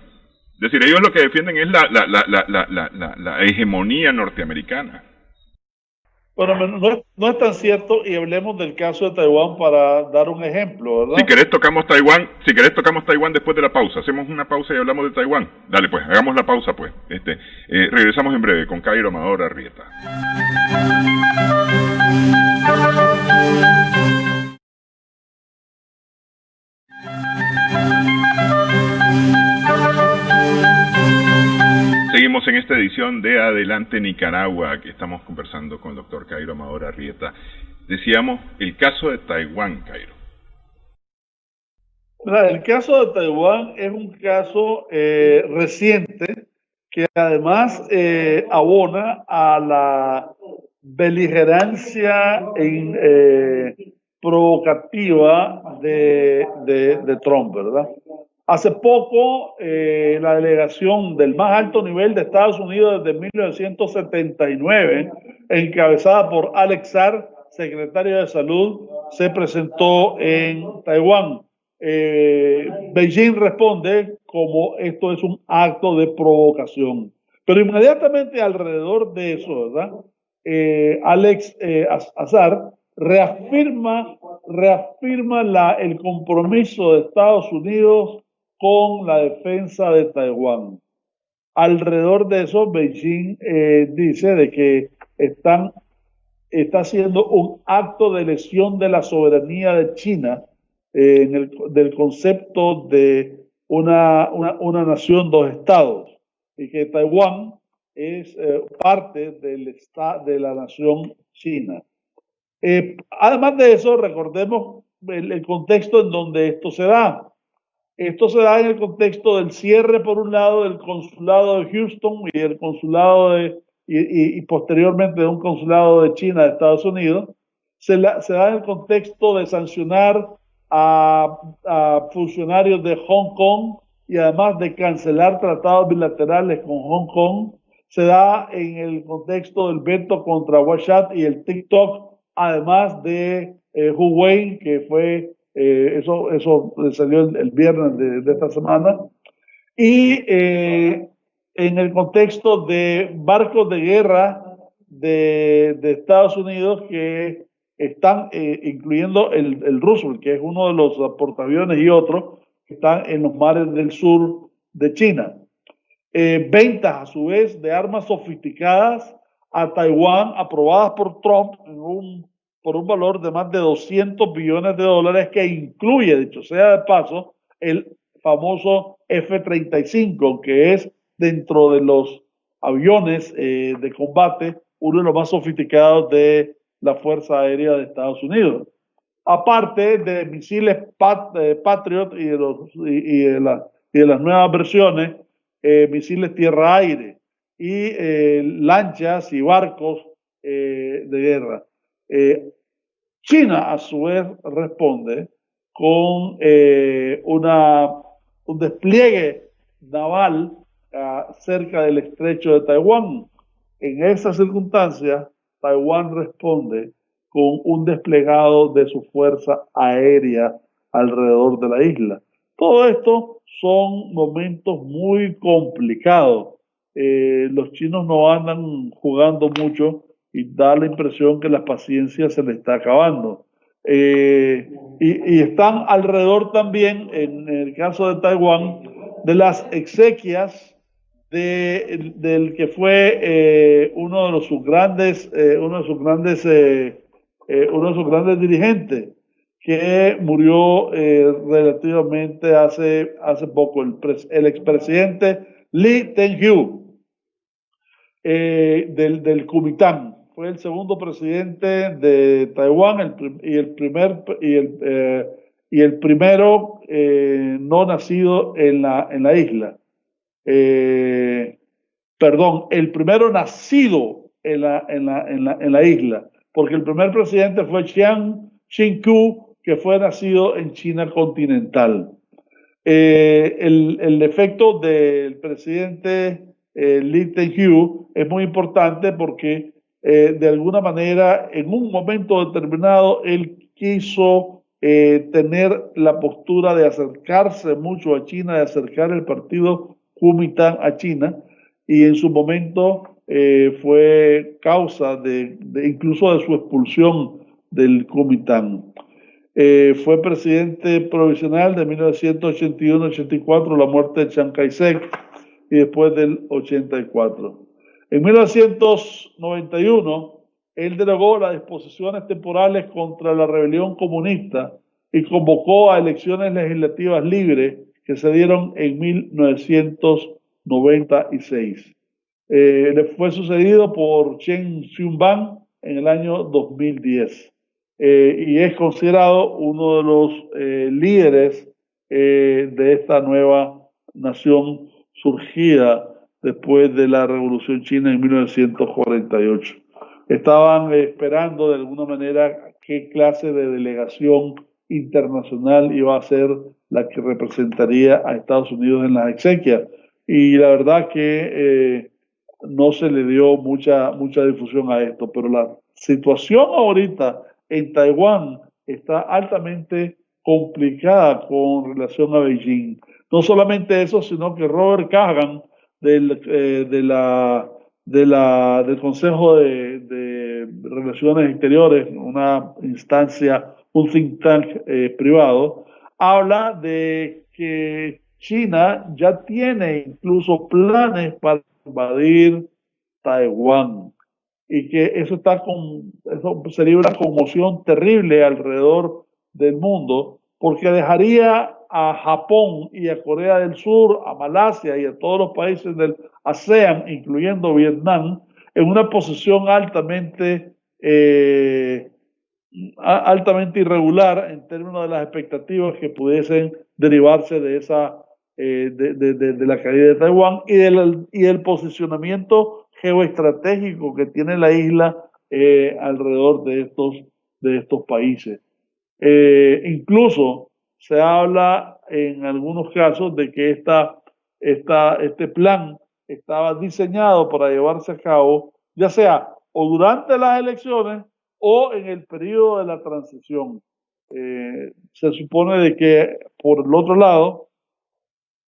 Es decir, ellos lo que defienden es la hegemonía norteamericana. Bueno, no es tan cierto, y hablemos del caso de Taiwán para dar un ejemplo, ¿verdad? Si querés tocamos Taiwán después de la pausa. Hacemos una pausa y hablamos de Taiwán. Dale pues, hagamos la pausa pues. Regresamos en breve con Cairo Amador Arrieta. Seguimos en esta edición de Adelante Nicaragua, que estamos conversando con el doctor Cairo Amador Arrieta. Decíamos el caso de Taiwán, Cairo. El caso de Taiwán es un caso reciente que además abona a la beligerancia provocativa de Trump, ¿verdad? Hace poco, la delegación del más alto nivel de Estados Unidos desde 1979, encabezada por Alex Sarr, secretario de Salud, se presentó en Taiwán. Beijing responde como esto es un acto de provocación. Pero inmediatamente alrededor de eso, ¿verdad? Alex Azar reafirma el compromiso de Estados Unidos con la defensa de Taiwán. Alrededor de eso, Beijing dice de que está haciendo un acto de lesión de la soberanía de China del concepto de una nación, 2 estados, y que Taiwán es parte de la nación china. Además de eso, recordemos el contexto en donde esto se da. Esto se da en el contexto del cierre, por un lado, del consulado de Houston y el consulado y posteriormente de un consulado de China de Estados Unidos. Se da en el contexto de sancionar a funcionarios de Hong Kong y además de cancelar tratados bilaterales con Hong Kong. Se da en el contexto del veto contra WeChat y el TikTok, además de Huawei, que fue eso salió el viernes de esta semana, y en el contexto de barcos de guerra de Estados Unidos que están, incluyendo el Roosevelt, que es uno de los portaaviones, y otros que están en los mares del sur de China. Ventas a su vez de armas sofisticadas a Taiwán aprobadas por Trump por un valor de más de $200 billones, que incluye, dicho sea de paso, el famoso F-35, que es dentro de los aviones de combate uno de los más sofisticados de la Fuerza Aérea de Estados Unidos. aparte de misiles Patriot y de las nuevas versiones, misiles tierra-aire y lanchas y barcos de guerra. China, a su vez, responde con un despliegue naval cerca del estrecho de Taiwán. En esas circunstancias, Taiwán responde con un desplegado de su fuerza aérea alrededor de la isla. Todo esto son momentos muy complicados. Los chinos no andan jugando mucho y da la impresión que la paciencia se le está acabando. Y están alrededor también, en el caso de Taiwán, de las exequias del que fue uno de sus grandes dirigentes, que murió relativamente hace poco, el expresidente Lee Teng-hui, del Kuomintang. Fue el segundo presidente de Taiwán y el primero no nacido en la isla. Perdón, el primero nacido en la isla, porque el primer presidente fue Chiang Ching-kuo, que fue nacido en China continental. El efecto del presidente Lee Teng-hui es muy importante porque de alguna manera en un momento determinado él quiso tener la postura de acercarse mucho a China, de acercar el partido Kuomintang a China, y en su momento fue causa incluso de su expulsión del Kuomintang. Fue presidente provisional de 1981-84, la muerte de Chiang Kai-shek, y después del 84. En 1991, él derogó las disposiciones temporales contra la rebelión comunista y convocó a elecciones legislativas libres que se dieron en 1996. Le fue sucedido por Chen Shui-bian en el año 2010. Y es considerado uno de los líderes de esta nueva nación surgida después de la Revolución China en 1948. Estaban esperando de alguna manera qué clase de delegación internacional iba a ser la que representaría a Estados Unidos en las exequias, y la verdad que no se le dio mucha difusión a esto, pero la situación ahorita en Taiwán está altamente complicada con relación a Beijing. No solamente eso, sino que Robert Kagan del Consejo de Relaciones Exteriores, una instancia, un think tank privado, habla de que China ya tiene incluso planes para invadir Taiwán, y que eso sería una conmoción terrible alrededor del mundo, porque dejaría a Japón y a Corea del Sur, a Malasia y a todos los países del ASEAN, incluyendo Vietnam, en una posición altamente irregular en términos de las expectativas que pudiesen derivarse de la caída de Taiwán y del posicionamiento geoestratégico que tiene la isla alrededor de estos países. Incluso se habla en algunos casos de que este plan estaba diseñado para llevarse a cabo, ya sea o durante las elecciones o en el periodo de la transición. Se supone de que, por el otro lado,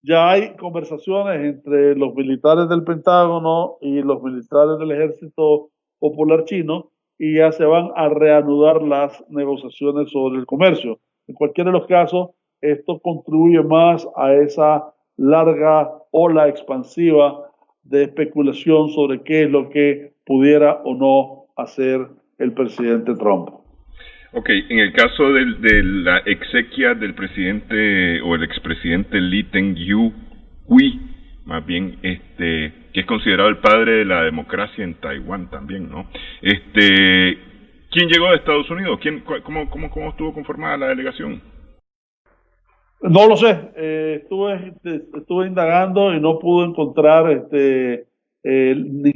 ya hay conversaciones entre los militares del Pentágono y los militares del Ejército Popular Chino, y ya se van a reanudar las negociaciones sobre el comercio. En cualquiera de los casos, esto contribuye más a esa larga ola expansiva de especulación sobre qué es lo que pudiera o no hacer el presidente Trump. Ok, en el caso de la exequia del presidente o el expresidente Lee Teng-hui, más bien, que es considerado el padre de la democracia en Taiwán también, ¿no? ¿Quién llegó de Estados Unidos? ¿Cómo estuvo conformada la delegación? No lo sé, estuve indagando y no pude encontrar ni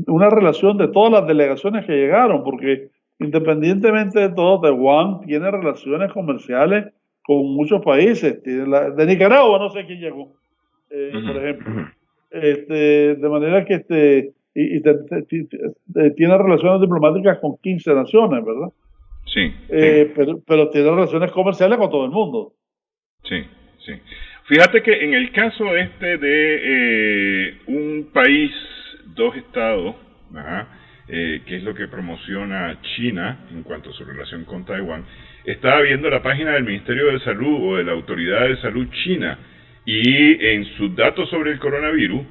una relación de todas las delegaciones que llegaron, porque independientemente de todo, Taiwán tiene relaciones comerciales con muchos países. De Nicaragua no sé quién llegó, por ejemplo. De manera que tiene relaciones diplomáticas con 15 naciones, ¿verdad? Sí. Pero tiene relaciones comerciales con todo el mundo. Sí. Fíjate que en el caso de un país, dos estados, que es lo que promociona China en cuanto a su relación con Taiwán, estaba viendo la página del Ministerio de Salud o de la Autoridad de Salud China, y en sus datos sobre el coronavirus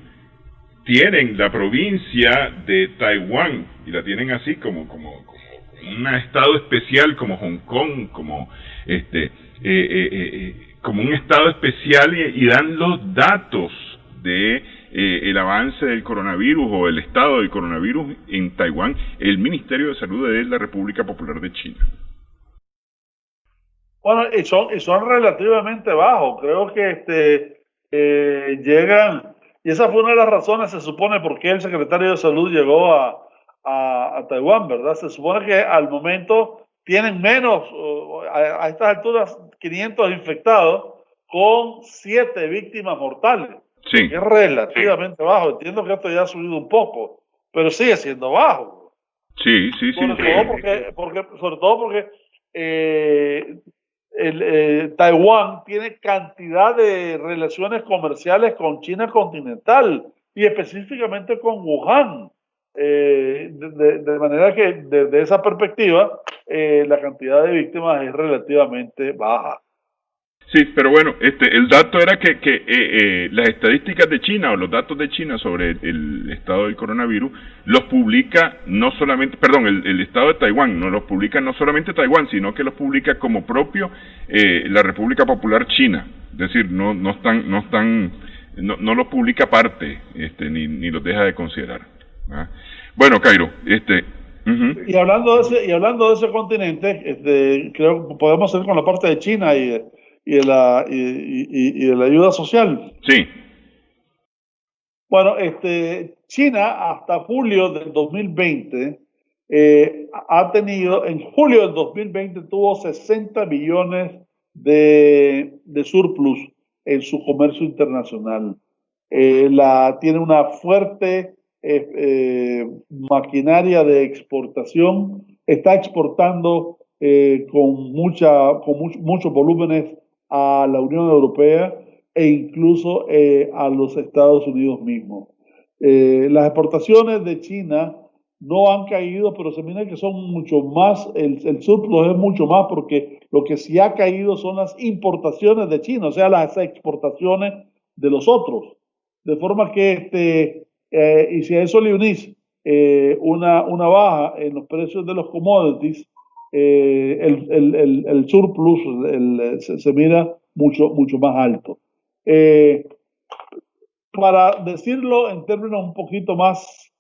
tienen la provincia de Taiwán, y la tienen así como un estado especial, como Hong Kong, como como un estado especial, y dan los datos de el avance del coronavirus o el estado del coronavirus en Taiwán, el Ministerio de Salud de la República Popular de China. Bueno, y son relativamente bajos. Creo que llegan, y esa fue una de las razones, se supone, por qué el secretario de Salud llegó a Taiwán, ¿verdad? Se supone que al momento tienen menos, a estas alturas, 500 infectados con 7 víctimas mortales. Sí. Es relativamente bajo. Entiendo que esto ya ha subido un poco, pero sigue siendo bajo. Sí. Sobre todo porque Taiwán tiene cantidad de relaciones comerciales con China continental y específicamente con Wuhan. De manera que desde esa perspectiva la cantidad de víctimas es relativamente baja. Sí, pero bueno, el dato era que las estadísticas de China o los datos de China sobre el estado del coronavirus los publica no solamente, perdón, el estado de Taiwán, no los publica no solamente Taiwán, sino que los publica como propio la República Popular China. Es decir, no los publica aparte, ni los deja de considerar. Bueno, Cairo, Y hablando de ese continente, creo que podemos ir con la parte de China y de la ayuda social. Sí. Bueno, China hasta julio del 2020 en julio del 2020 tuvo 60 billones de surplus en su comercio internacional. Tiene una fuerte maquinaria de exportación, está exportando con muchos volúmenes a la Unión Europea e incluso a los Estados Unidos mismos. Las exportaciones de China no han caído, pero se mira que son mucho más, el surplus es mucho más, porque lo que sí ha caído son las importaciones de China, o sea, las exportaciones de los otros. De forma que, y si a eso le unís una baja en los precios de los commodities, el surplus se mira mucho más alto. Para decirlo en términos un poquito más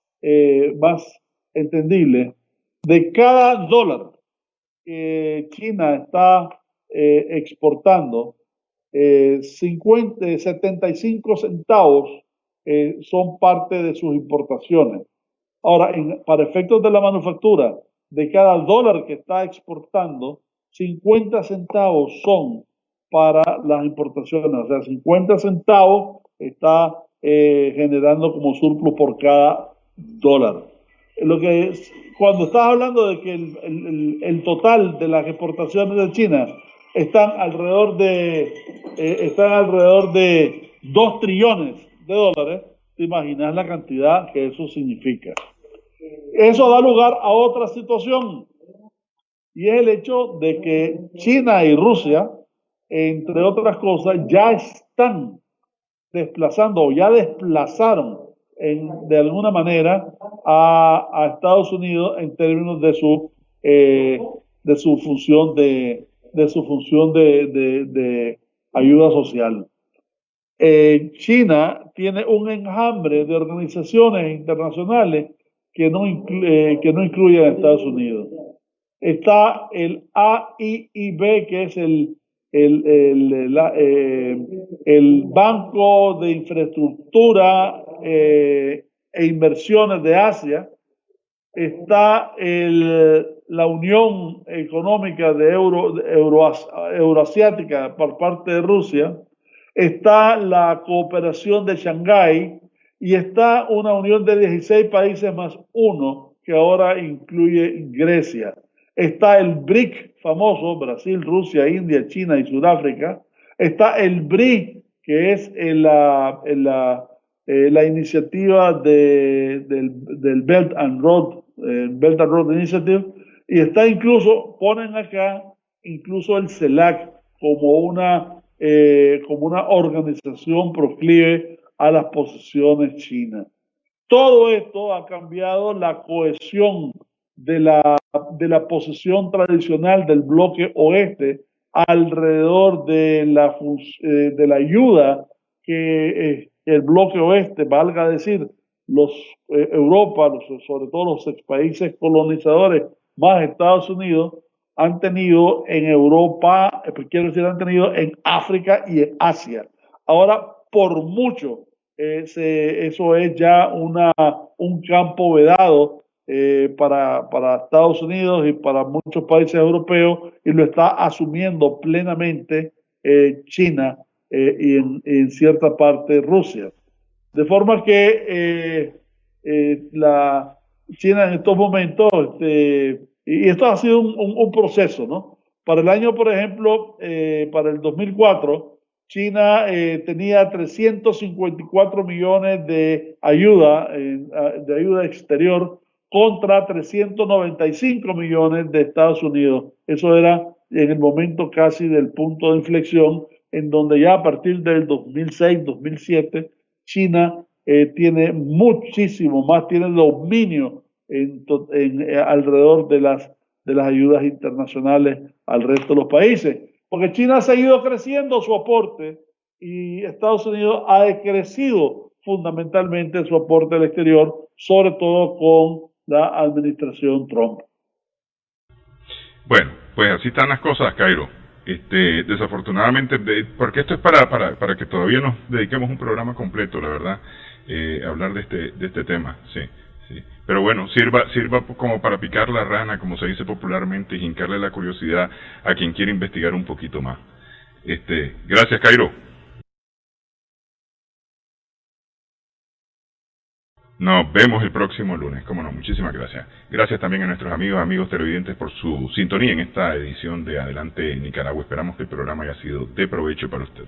entendibles, de cada dólar que China está exportando, 75 centavos son parte de sus importaciones. Ahora, para efectos de la manufactura, de cada dólar que está exportando, 50 centavos son para las importaciones. O sea, 50 centavos está generando como surplus por cada dólar. Cuando estás hablando de que el total de las exportaciones de China están alrededor de 2 trillones de dólares, te imaginas la cantidad que eso significa. Eso da lugar a otra situación, y es el hecho de que China y Rusia, entre otras cosas, ya están desplazando o ya desplazaron de alguna manera a Estados Unidos en términos de su función de ayuda social. China tiene un enjambre de organizaciones internacionales que no incluyen a Estados Unidos. está el AIIB, que es el Banco de Infraestructura e Inversiones de Asia, está la Unión Económica Euroasiática por parte de Rusia, está la Cooperación de Shanghái y está una unión de 16 países más uno que ahora incluye Grecia. Está el BRIC famoso, Brasil, Rusia, India, China y Sudáfrica. Está el BRI, que es la iniciativa del Belt and Road Initiative, y está incluso, ponen acá, incluso el CELAC como una organización proclive a las posesiones chinas. Todo esto ha cambiado la cohesión de la posesión tradicional del bloque oeste alrededor de la ayuda que el bloque oeste, valga decir, Europa, sobre todo los países colonizadores más Estados Unidos, han tenido en Europa, han tenido en África y en Asia. Ahora, por mucho, eso es ya un campo vedado para Estados Unidos y para muchos países europeos, y lo está asumiendo plenamente China y en cierta parte Rusia. De forma que la China en estos momentos, y esto ha sido un proceso, ¿no? Para el año, por ejemplo, para el 2004, China tenía 354 millones de ayuda exterior contra 395 millones de Estados Unidos. Eso era en el momento casi del punto de inflexión, en donde ya a partir del 2006-2007, China tiene muchísimo más, tiene dominio alrededor de las ayudas internacionales al resto de los países. Porque China ha seguido creciendo su aporte y Estados Unidos ha decrecido fundamentalmente su aporte al exterior, sobre todo con la administración Trump. Bueno, pues así están las cosas, Cairo. Desafortunadamente, porque esto es para que todavía nos dediquemos un programa completo, la verdad, hablar de este tema, sí. Pero bueno, sirva como para picar la rana, como se dice popularmente, y hincarle la curiosidad a quien quiere investigar un poquito más. Gracias, Cairo. Nos vemos el próximo lunes, cómo no, muchísimas gracias. Gracias también a nuestros amigos televidentes por su sintonía en esta edición de Adelante Nicaragua. Esperamos que el programa haya sido de provecho para usted.